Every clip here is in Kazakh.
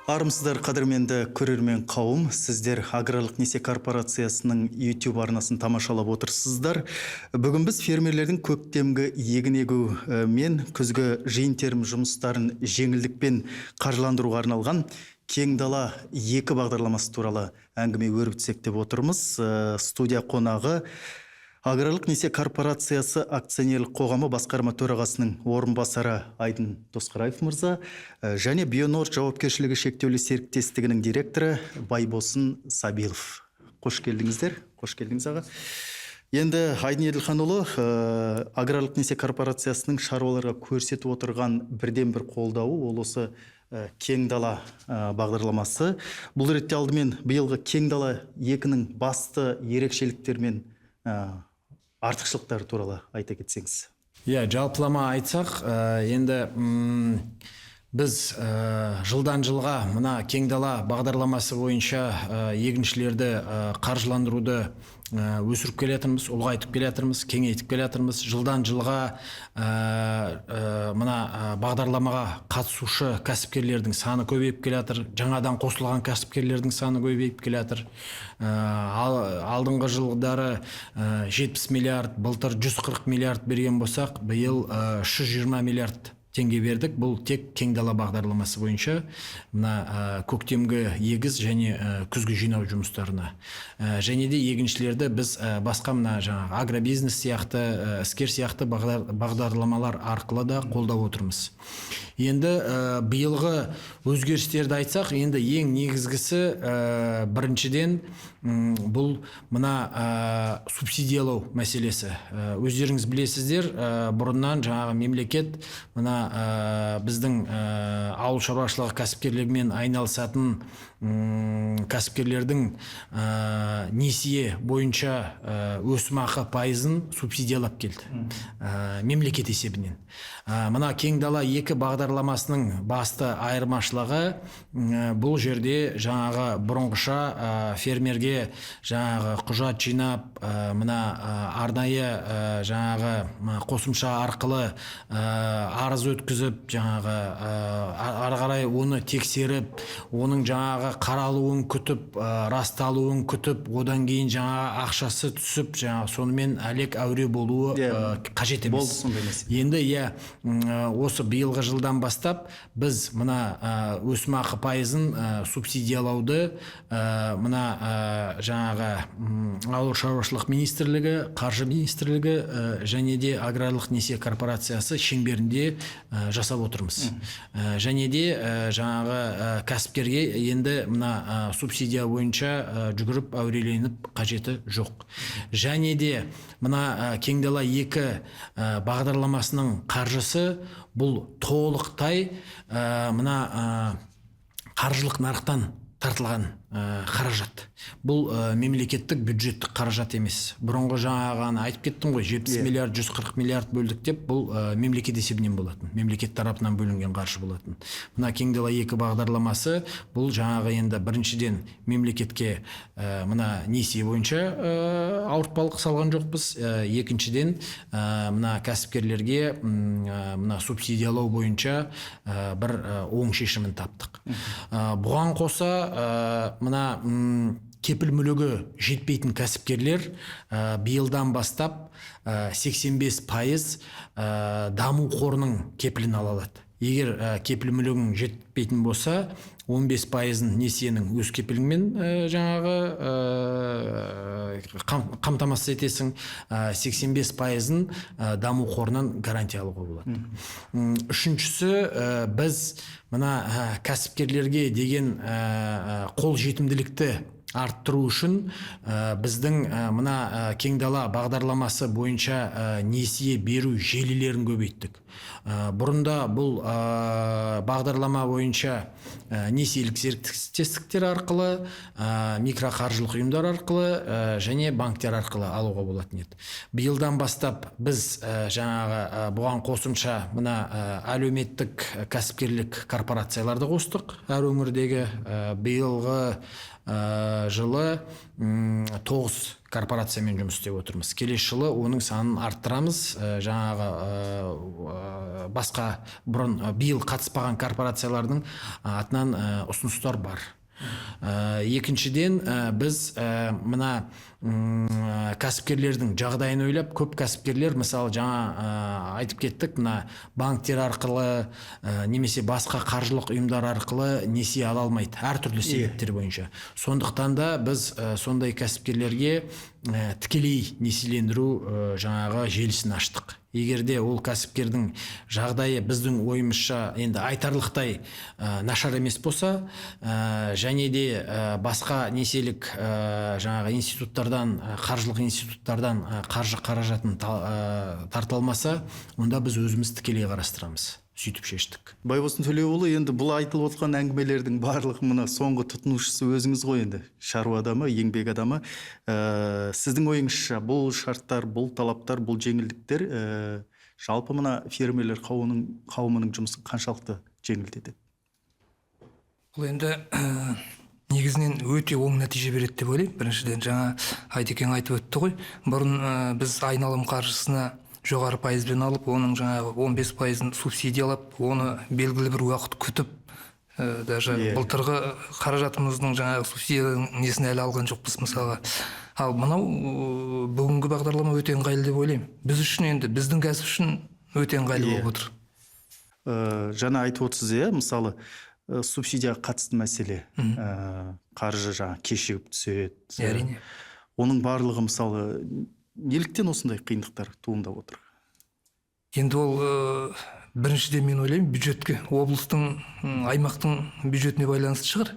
Армысыздар, қадірменді көрермен қауым. Сіздер Аграрлық несие корпорациясының YouTube арнасын тамашалап отырсыздар. Бүгін біз фермерлердің көктемгі егін егу мен күзгі жиын-терім жұмыстарын жеңілдікпен қаржыландыруға арналған Кең дала 2 бағдарламасы туралы әңгіме өрбітсек деп отырмыз. Студия қонағы Аграрлық несие корпорациясы акционерлік қоғамы басқарма төрағасының орынбасары Айдын Досқараев мырза және Бионорд жауапкершілігі шектеулі серіктестігінің директоры Байбосын Сабилов. Қош келдіңіздер. Қош келдіңіз аға. Енді Айдын Еділханұлы Аграрлық несие корпорациясының шаруаларға көрсетіп отырған бірден бір қолдауы ол осы Кең дала бағдарламасы. Бұл ретте алдымен биылғы Кең дала 2-ның басты ерекшеліктері мен артықшылықтары туралы айта кетсеңіз. Жалпылама айтсақ, енді біз жылдан жылға мына Кең дала бағдарламасы бойынша егіншілерді қаржыландыруды өсіріп келетірміз, ұлғайтып келетірміз, кеңейтіп келетірміз. Жылдан жылға мына бағдарламаға қатысушы кәсіпкерлердің саны көбейіп келетір, жаңадан қосылған кәсіпкерлердің саны көбейіп келетір. Алдыңғы жылдары 70 миллиард, былтыр 140 миллиард берген болсақ, биыл 120 миллиард теңге бердік. Бұл тек Кең дала бағдарламасы бойынша мына көктемгі егіс және күзгі жинау жұмыстарына. Және де егіншілерді біз басқа мына жаңағы агробизнес сияқты, іскер сияқты бағдарламалар арқылы да қолдап отырмыз. Енді биылғы өзгерістерді айтсақ, енді ең негізгісі біріншіден бұл мына субсидиялау мәселесі. Өздеріңіз білесіздер, бұрыннан жаңағы мемлекет мына біздің ауыл шаруашылығы кәсіпкерлігімен айналысатын кәсіпкерлердің несие бойынша өсімақы пайызын субсидиялап келді мемлекет есебінен. Мына Кең дала 2 бағдарламасының басты айырмашылығы бұл жерде жаңағы бұрынғыша фермерге жаңағы құжат жинап, мына арнайы жаңағы қосымша арқылы арыз өткізіп, жаңағы ары қарай оны тексеріп, оның жаңағы қаралуын күтіп, расталуын күтіп, одан кейін жаңа ақшасы түсіп, жаңа сонымен әлек әуре болуы қажет емес. Енді осы биылғы жылдан бастап біз мына өсімақы пайызын субсидиялауды мына жаңағы ауыл шаруашылық министрлігі, қаржы министрлігі және де аграрлық несие корпорациясы шеңберінде жасап отырмыз. Және де жаңағы кәсіпкерге енді мына субсидия бойынша жүгіріп әуреленіп қажеті жоқ. Және де мына Кең дала 2 бағдарламасының қаржысы бұл толықтай мына қаржылық нарықтан тартылған қаражат. Бұл мемлекеттік бюджеттік қаражат емес. Бұрынғы жаңағаны айтып кеттім ғой, 70 миллиард, 140 миллиард бөлдік деп, бұл мемлекет есебінен болатын. Мемлекет тарапынан бөлінген қаржы болатын. Мына Кең дала 2 бағдарламасы бұл жаңағы енді біріншіден мемлекетке мына несие бойынша ауыртпалық салған жоқпыз. Екіншіден мына кәсіпкерлерге мына субсидиялау бойынша бір оң шешімін таптық. Бұған қоса мына кепіл мүлігі жетпейтін кәсіпкерлер биылдан бастап 85% даму қорының кепілін ала алады. Егер кепіл мүлігің жетпейтін болса, 15%-ын несиенің өз кепіліңмен жаңағы қамтамасыз етесің, 85%-ын даму қорынан гарантия алуға болады. Үшіншісі, біз мына кәсіпкерлерге деген қол жетімділікті арттыру үшін біздің мына Кең дала бағдарламасы бойынша несие беру желілерін көбейттік. Бұрында бұл бағдарлама бойынша несиелік серіктестіктер арқылы, микроқаржылық ұйымдар арқылы және банктер арқылы алуға болатын еді. Биылдан бастап біз жаңағы бұған қосымша мына әлеуметтік кәсіпкерлік корпорацияларды қостық әр өңірдегі. Биылғы жылы 9 корпорациямен жұмыс істеп отырмыз. Келесі жылы оның санын арттырамыз. Жаңағы басқа бұрын биыл қатыспаған корпорациялардың атынан ұсыныстар бар. Екіншіден, біз мына кәсіпкерлердің жағдайын ойлап, көп кәсіпкерлер, мысалы жаңа айтып кеттік, мына банктер арқылы немесе басқа қаржылық ұйымдар арқылы несие ала алмайды, әртүрлі себептер бойынша. Сондықтан да біз сондай кәсіпкерлерге тікелей несиелендіру жаңағы желісін аштық. Егерде ол кәсіпкердің жағдайы біздің ойымызша енді айтарлықтай нашар емес болса, және де басқа несиелік жаңағы институттардан, қаржылық институттардан қаржы қаражатын тарта алмаса, онда біз өзіміз тікелей қарастырамыз. Сөйтіп шештік. Байбосын Төлеуұлы, енді бұл айтылып отқан әңгімелердің барлығы мына соңғы тұтынушысы өзіңіз ғой, енді шаруа адамы, еңбек адамы. Сіздің ойыңызша бұл шарттар, бұл талаптар, бұл жеңілдіктер жалпы мына фермерлер қауымының жұмысын қаншалықты жеңілдетеді? Бұл енді негізінен өте оң нәтиже береді деп ойлаймын. Біріншіден, жаңа Айтекең айтып өтті ғой, бұрын біз айналым қаржысына жоғары пайызбен алып, оның жаңағы 15%-ын субсидиялап, оны белгілі бір уақыт күтіп, даже былтырғы қаражатымыздың жаңағы субсидияның несін әлі алған жоқпыз мысалға. Ал мынау бүгінгі бағдарлама өте ыңғайлы деп ойлаймын. Біз үшін енді, біздің кәсіп үшін өте ыңғайлы болып отыр. Жаңа айтып отырсыз, мысалы субсидияға қатысты мәселе, қаржы жаңа кешігіп түседі. Әрине. Оның барлығы мысалы неліктен осындай қиындықтар туындап отыр? Енді ол біріншіден мен ойлаймын, бюджетке, облыстың, аймақтың бюджетіне байланысты шығар.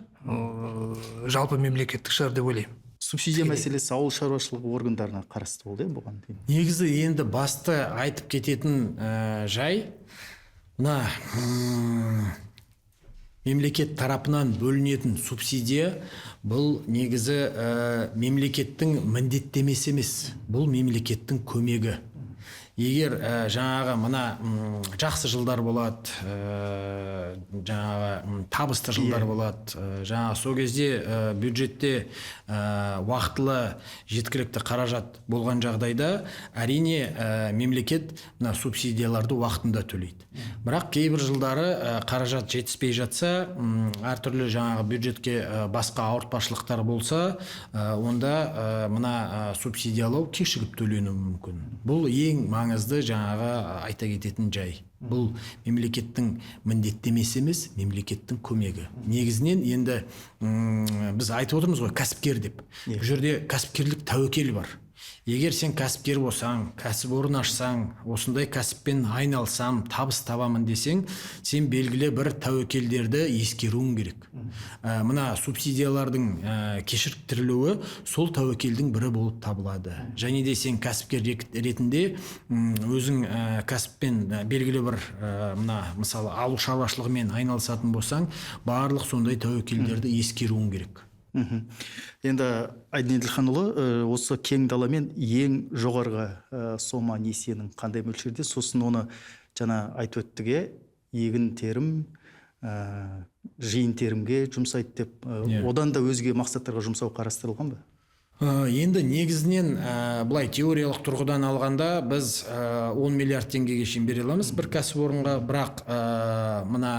Жалпы мемлекеттік шығар деп ойлаймын. Субсидия мәселесі ауыл шаруашылығы органдарына қарасты болды бұған дейін? Негізі енді басты айтып кететін жай, мына мемлекет тарапынан бөлінетін субсидия бұл негізі мемлекеттің міндеттемесі емес, бұл мемлекеттің көмегі. Егер жаңағы мына жақсы жылдар болады, жаңағы табысты жылдар болады, жаңағы сол кезде бюджетте уақытылы жеткілікті қаражат болған жағдайда, әрине мемлекет мына субсидияларды уақытында төлейді. Бірақ кейбір жылдары қаражат жетіспей жатса, әртүрлі жаңағы бюджетке басқа ауыртпашылықтар болса, онда мына субсидиялау кешігіп төленуі мүмкін. Бұл ең маңызды жаңағы айта кететін жай. Бұл мемлекеттің міндеттемесі емес, мемлекеттің көмегі. Негізінен енді біз айтып отырмыз ғой, кәсіпкер деп. Бұл жерде кәсіпкерлік тәуекел бар. Егер сен кәсіпкер болсаң, кәсіпорын ашсаң, осындай кәсіппен айналсам, табыс табамын десең, сен белгілі бір тәуекелдерді ескеруің керек. Мына субсидиялардың кешіктірілуі сол тәуекелдің бірі болып табылады. Және де сен кәсіпкер ретінде өзің кәсіппен белгілі бір мысалы ауыл шаруашылығымен айналысатын болсаң, барлық сондай тәуекелдерді ескеруің керек. Енді Айдын Еділханұлы, осы кең даламен ең жоғарғы сома несиенің қандай мөлшерде, сосын оны жаңа айтып өттіге егін терім, жиын терімге жұмсайды деп, одан да өзге мақсаттарға жұмсау қарастырылған ба? Енді негізінен былай теориялық тұрғыдан алғанда біз 10 миллиард теңгеге шейін бере аламыз бір кәсіпорынға, бірақ мына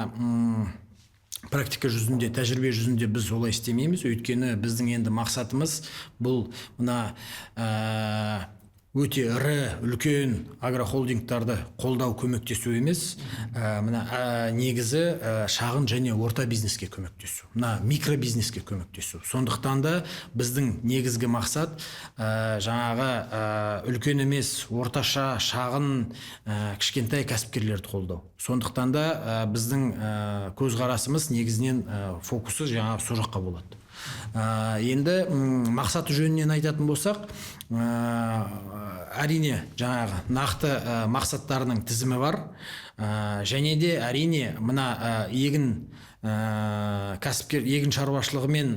практика жүзінде, тәжірибе жүзінде біз олай істемейміз. Өйткені біздің енді мақсатымыз бұл мына өте ірі, үлкен агрохолдингтарды қолдау, көмектесу емес, мына негізі шағын және орта бизнеске көмектесу, мына микробизнеске көмектесу. Сондықтан да біздің негізгі мақсат жаңағы үлкен емес, орташа, шағын, кішкентай кәсіпкерлерді қолдау. Сондықтан да біздің көзқарасымыз негізінен фокусы жаңағы сол жаққа болады. Енді мақсаты жөнінен айтатын болсақ, әрине жаңағы нақты мақсаттарының тізімі бар, және де әрине мына егін шаруашылығымен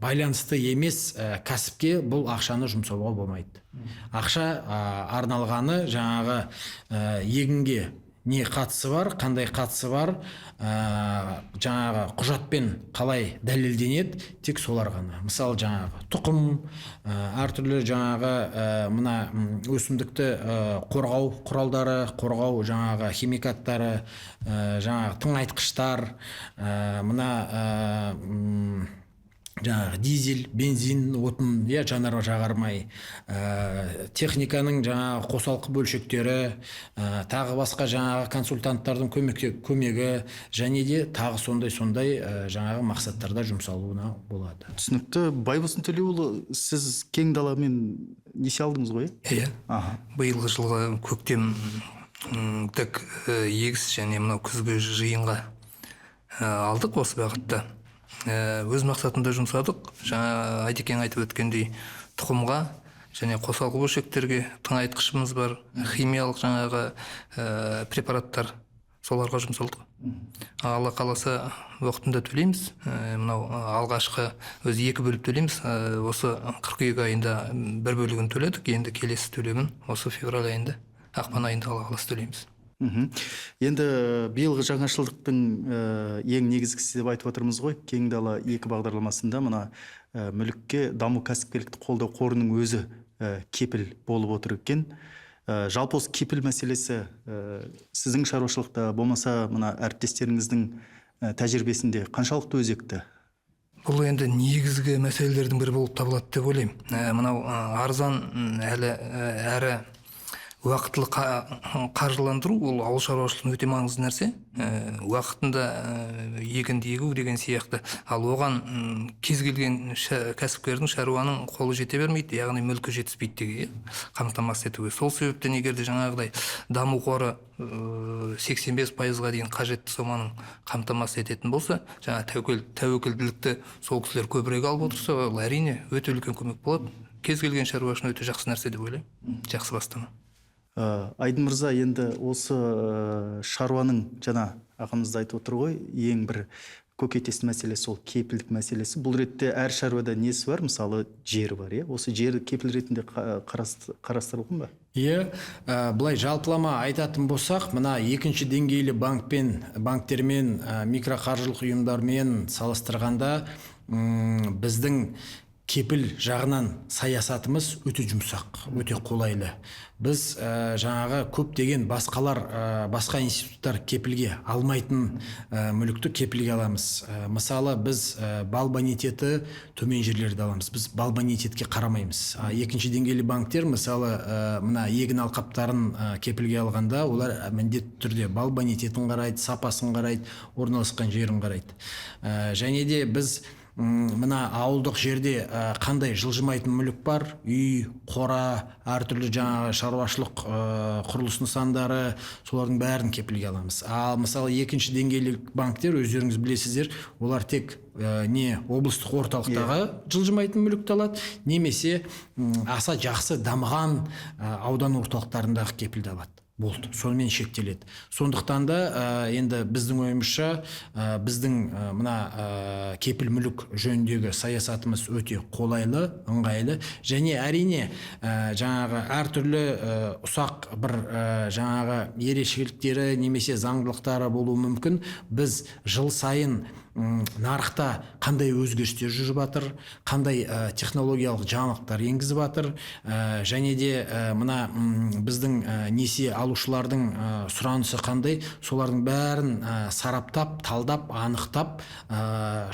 байланысты емес кәсіпке бұл ақшаны жұмсауға болмайды. Ақша арналғаны жаңағы егінге не қатысы бар, қандай қатысы бар, жаңағы құжатпен қалай дәлелденеді, тек солар ғана. Мысалы жаңағы тұқым, әртүрлі жаңағы мына өсімдікті қорғау құралдары, қорғау жаңағы химикаттары, жаңағы тыңайтқыштар, мына жаңағы дизель, бензин, отын, жанар жағармай, техниканың жаңағы қосалқы бөлшектері, тағы басқа жаңағы консультанттардың көмегі, және де тағы сондай жаңағы мақсаттарда жұмсалуына болады. Түсінікті. Байбосын Төлеуұлы, сіз кең даламен несие алдыңыз ғой? Иә. Биылғы жылғы көктем егіс және мынау күзгі жиынға алдық осы бағытта. Өз мақсатында жұмсадық. Жаңа Айтекең айтып өткендей, тұқымға және қосалқы бөлшектерге тыңайтқышымыз бар, химиялық жаңағы препараттар, соларға жұмсалдық. Алла қаласа уақытында төлейміз. Мынау алғашқы өзі 2 бөліп төлейміз. Осы қыркүйек айында бір бөлігін төледік, енді келесі төлемін осы февраль айында, ақпан айында Алла қаласа төлейміз. Енді биылғы жаңашылдықтың ең негізгісі деп айтып отырмыз ғой, кең дала 2 бағдарламасында мына мүлікке даму кәсіпкерлікті қолдау қорының өзі кепіл болып отыр екен. Жалпы осы кепіл мәселесі сіздің шаруашылықта, болмаса мына әріптестеріңіздің тәжірибесінде қаншалықты өзекті? Бұл енді негізгі мәселелердің бірі болып табылады деп ойлаймын. Мынау арзан әрі уақытылы қаржыландыру, ол ауыл шаруашылығының өте маңызды нәрсе. Уақытында егінді егу деген сияқты. Ал оған кез келген кәсіпкердің, шаруаның қолы жете бермейді, яғни мүлкі жетіспейді деген қамтамасыз етуге. Сол себептен егерде жаңағыдай даму қоры 85%-ға дейін қажетті соманың қамтамасыз ететін болса, жаңа тәуекелділікті сол кісілер көбірек алып отырса, ол әрине өте үлкен көмек болады. Кез келген шаруа үшін өте жақсы нәрсе деп ойлаймын. Жақсы бастама. Айдын мырза, енді осы шаруаның, жаңа ағамыз да айтып отыр ғой, ең бір көкейтесті мәселесі ол кепілдік мәселесі. Бұл ретте әр шаруада несі бар? Мысалы, жері бар, осы жері кепіл ретінде қарастырылған ба? Бұлай жалпылама айтатын болсақ, мына екінші деңгейлі банктермен, микроқаржылық ұйымдармен салыстырғанда біздің кепіл жағынан саясатымыз өте жұмсақ, өте қолайлы. Біз жаңағы көптеген басқа институттар кепілге алмайтын мүлікті кепілге аламыз. Мысалы, біз бал бонитеті төмен жерлерді аламыз. Біз бал бонитетке қарамаймыз. Екінші деңгейлі банктер, мысалы, мына егін алқаптарын кепілге алғанда, олар міндетті түрде бал бонитетін қарайды, сапасын қарайды, орналасқан жерін қарайды. Және де біз мына ауылдық жерде қандай жылжымайтын мүлік бар, үй, қора, әртүрлі жаңағы шаруашылық құрылыс нысандары, солардың бәрін кепілге аламыз. Ал мысалы екінші деңгейлі банктер, өздеріңіз білесіздер, олар тек не облыстық орталықтағы жылжымайтын мүлікті алады, немесе аса жақсы дамыған аудан орталықтарындағы кепілді алады. Болды, сонымен шектеледі. Сондықтан да енді біздің ойымызша біздің мына кепіл мүлік жөніндегі саясатымыз өте қолайлы, ыңғайлы, және әрине жаңағы әртүрлі ұсақ бір жаңағы ерекшеліктері немесе заңдылықтары болуы мүмкін. Біз жыл сайын нарықта қандай өзгерістер жүріп жатыр, қандай технологиялық жаңалықтар енгізіп жатыр, және де мына біздің несие алушылардың сұранысы қандай, солардың бәрін сараптап, талдап, анықтап,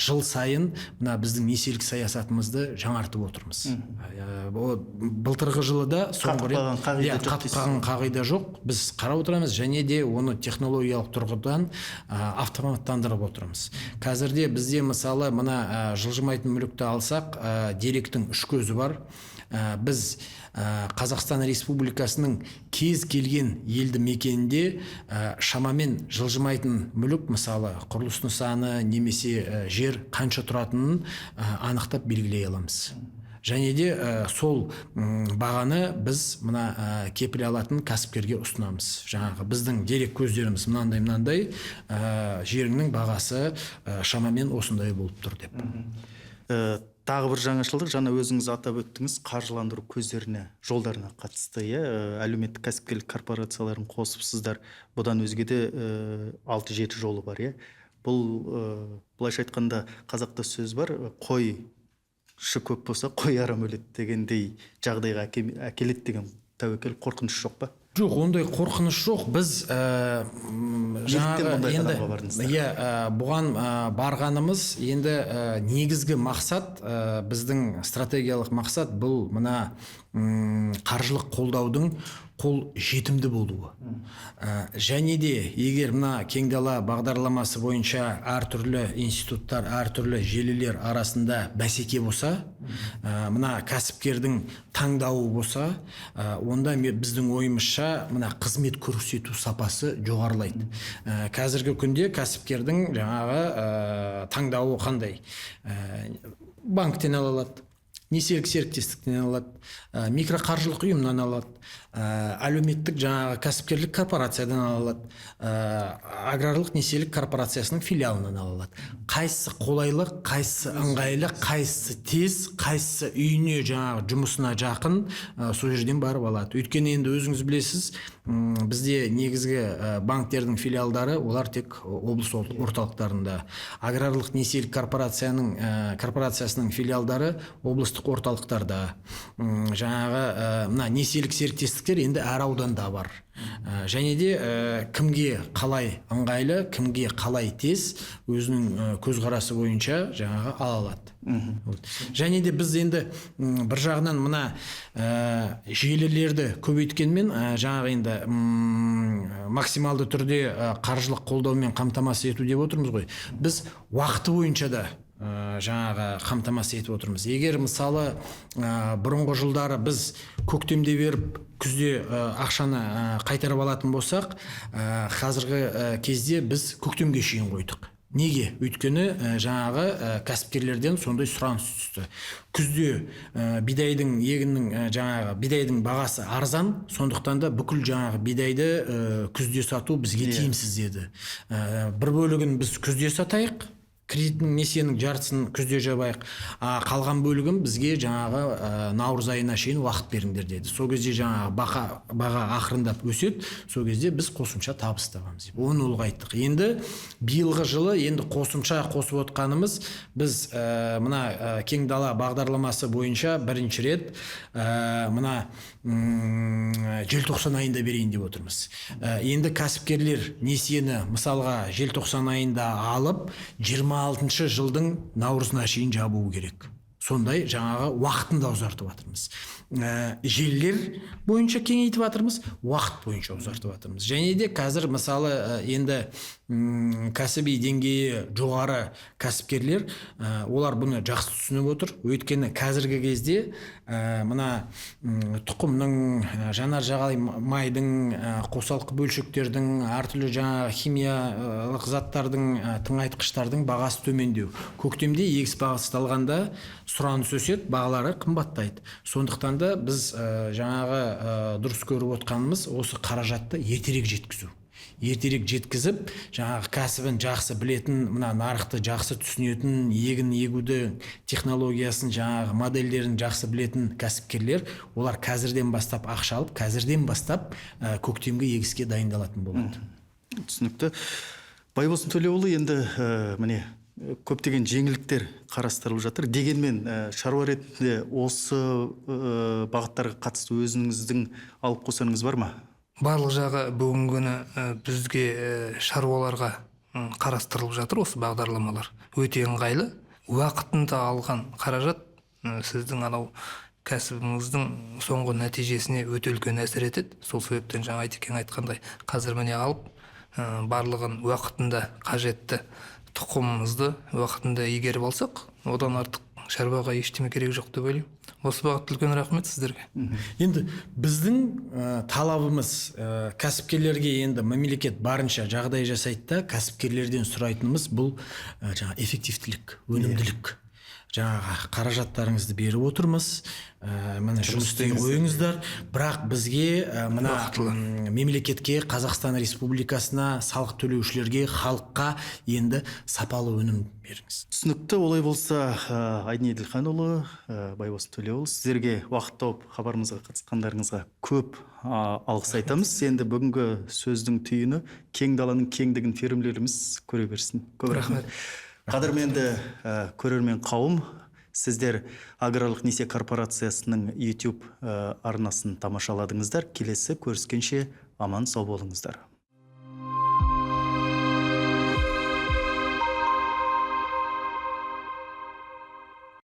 жыл сайын мына біздің несиелік саясатымызды жаңартып отырмыз. Былтырғы жылы да қатып қалған қағида жоқ, біз қарап отырамыз, және де оны технологиялық тұрғыдан автоматтандырып отырмыз. Қазірде бізде мысалы мына жылжымайтын мүлікті алсақ, деректің 3 көзі бар. Біз Қазақстан Республикасының кез келген елді мекенінде шамамен жылжымайтын мүлік, мысалы құрылыс нысаны немесе жер қанша тұратынын анықтап белгілей аламыз. Және де сол бағаны біз мына кепіл алатын кәсіпкерге ұсынамыз. Жаңағы біздің дерек көздеріміз мынандай жеріңнің бағасы шамамен осындай болып тұр деп. тағы бір жаңашылдық, жаңа өзіңіз атап өттіңіз, қаржыландыру көздеріне, жолдарына қатысты, иә, әлеуметтік кәсіпкерлік корпорацияларын қосыпсыздар. Бұдан өзге де 6-7 жолы бар, иә. Бұл былайша айтқанда қазақта сөз бар, қойшы көп болса қой арам өледі дегендей жағдайға әкеледі деген тәуекел, қорқыныш жоқ па? Жоқ, ондай қорқыныш жоқ. Біз бұған барғанымыз енді негізгі мақсат, біздің стратегиялық мақсат бұл мына қаржылық қолдаудың қол жетімді болуы. Және де егер мына кең дала бағдарламасы бойынша әртүрлі институттар, әртүрлі желілер арасында бәсеке болса, мына кәсіпкердің таңдауы болса, онда біздің ойымызша мына қызмет көрсету сапасы жоғарылайды. Қазіргі күнде кәсіпкердің жаңағы таңдауы қандай? Банктен ала алады, несиелік серіктестіктен алады, микроқаржылық ұйымнан алады, әлеуметтік жаңағы кәсіпкерлік корпорациядан алады, аграрлық несиелік корпорациясының филиалынан алады. Қайсысы қолайлы, қайсысы ыңғайлы, қайсысы тез, қайсысы үйіне жаңағы жұмысына жақын, сол жерден барып алады. Өйткені енді өзіңіз білесіз, бізде негізгі банктердің филиалдары, олар тек облыс орталықтарында. Аграрлық несиелік корпорациясының филиалдары облыстық орталықтарда. Жаңағы мына несиелік серіктестіктер енді әр ауданда бар. Және де кімге қалай ыңғайлы, кімге қалай тез өзінің көзқарасы бойынша жаңағы ала алады. Және де біз енді бір жағынан мына желілерді көбейткенмен жаңағы енді максималды түрде қаржылық қолдаумен қамтамасыз ету деп отырмыз ғой. Біз уақыты бойынша да жаңағы қамтамасыз етіп отырмыз. Егер мысалы бұрынғы жылдары біз көктемде беріп, күзде ақшаны қайтарып алатын болсақ, қазіргі кезде біз көктемге шейін қойдық. Неге? Өйткені жаңағы кәсіпкерлерден сондай сұраныс түсті. Күзде бидайдың бидайдың бағасы арзан, сондықтан да бүкіл жаңағы бидайды күзде сату бізге тиімсіз еді. Бір бөлігін біз күзде сатайық, кредиттің несиенің жартысын күзде жабайық, қалған бөлігін бізге жаңағы наурыз айына шейін уақыт беріңдер деді. Сол кезде жаңағы баға ақырындап өседі, сол кезде біз қосымша табыс табамыз. Оны ұлғайттық. Енді биылғы жылы енді қосымша қосып отқанымыз, біз мына кең дала бағдарламасы бойынша бірінші рет мына желтоқсан айында берейін деп отырмыз. Енді кәсіпкерлер несиені мысалға желтоқсан айында алып, 26 жылдың наурызына шейін жабуы керек. Сондай жаңағы уақытында ұзартып жатырмыз. Желілер бойынша кеңейтіп жатырмыз, уақыт бойынша ұзартып жатырмыз. Және де қазір мысалы енді кәсіби деңгейі жоғары кәсіпкерлер, олар бұны жақсы түсініп отыр. Өйткені қазіргі кезде мына тұқымның, жанар-жағармай майдың, қосалқы бөлшектердің, әртүрлі жаңа химиялық заттардың, тыңайтқыштардың бағасы төмендеу. Көктемде егіс басталғанда сұраныс өседі, бағалары қымбаттайды. Сондықтан да біз жаңағы дұрыс көріп отқанымыз осы қаражатты ертерек жеткізу. Ертерек жеткізіп, жаңағы кәсібін жақсы білетін, мына нарықты жақсы түсінетін, егін егуді технологиясын, жаңағы модельдерін жақсы білетін кәсіпкерлер, олар қазірден бастап ақша алып, қазірден бастап көктемгі егіске дайындалатын болады. Түсінікті. Байбосын Төлеуұлы, енді міне көптеген жеңілдіктер қарастырылып жатыр. Дегенмен шаруа ретінде осы бағыттарға қатысты өзіңіздің алып қосарыңыз бар ма? Барлық жағы бүгінгі күні бізге шаруаларға қарастырылып жатыр осы бағдарламалар. Өте ыңғайлы. Уақытында алған қаражат сіздің анау кәсібіңіздің соңғы нәтижесіне өте үлкен әсер етеді. Сол себептен жаңа Айтекең айтқандай, қазір міне алып барлығын уақытында қажетті тұқымымызды уақытында игеріп алсақ, одан артық шаруаға ештеме керек жоқ деп ойлаймын. Осы бағытта үлкен рахмет сіздерге. Енді біздің талабымыз кәсіпкерлерге енді мемлекет барынша жағдай жасайды да, кәсіпкерлерден сұрайтынымыз бұл жаңа эффективтілік, өнімділік. жаңағы қаражаттарыңызды беріп отырмыз. Міне жұмыс істей қойыңыздар. Бірақ бізге мына мемлекетке, Қазақстан Республикасына, салық төлеушілерге, халыққа енді сапалы өнім беріңіз. Түсінікті. Олай болса, Айдын Еділханұлы, Байбосын Төлеуұлы, сіздерге уақыт тауып хабарымызға қатысқандарыңызға көп алғыс айтамыз. Енді бүгінгі сөздің түйіні кең даланың кеңдігін фермерлеріміз көре берсін. Көп рахмет. Қадірменді көрермен қауым, сіздер Аграрлық несие корпорациясының YouTube арнасын тамашаладыңыздар. Келесі көріскенше аман сау болыңыздар.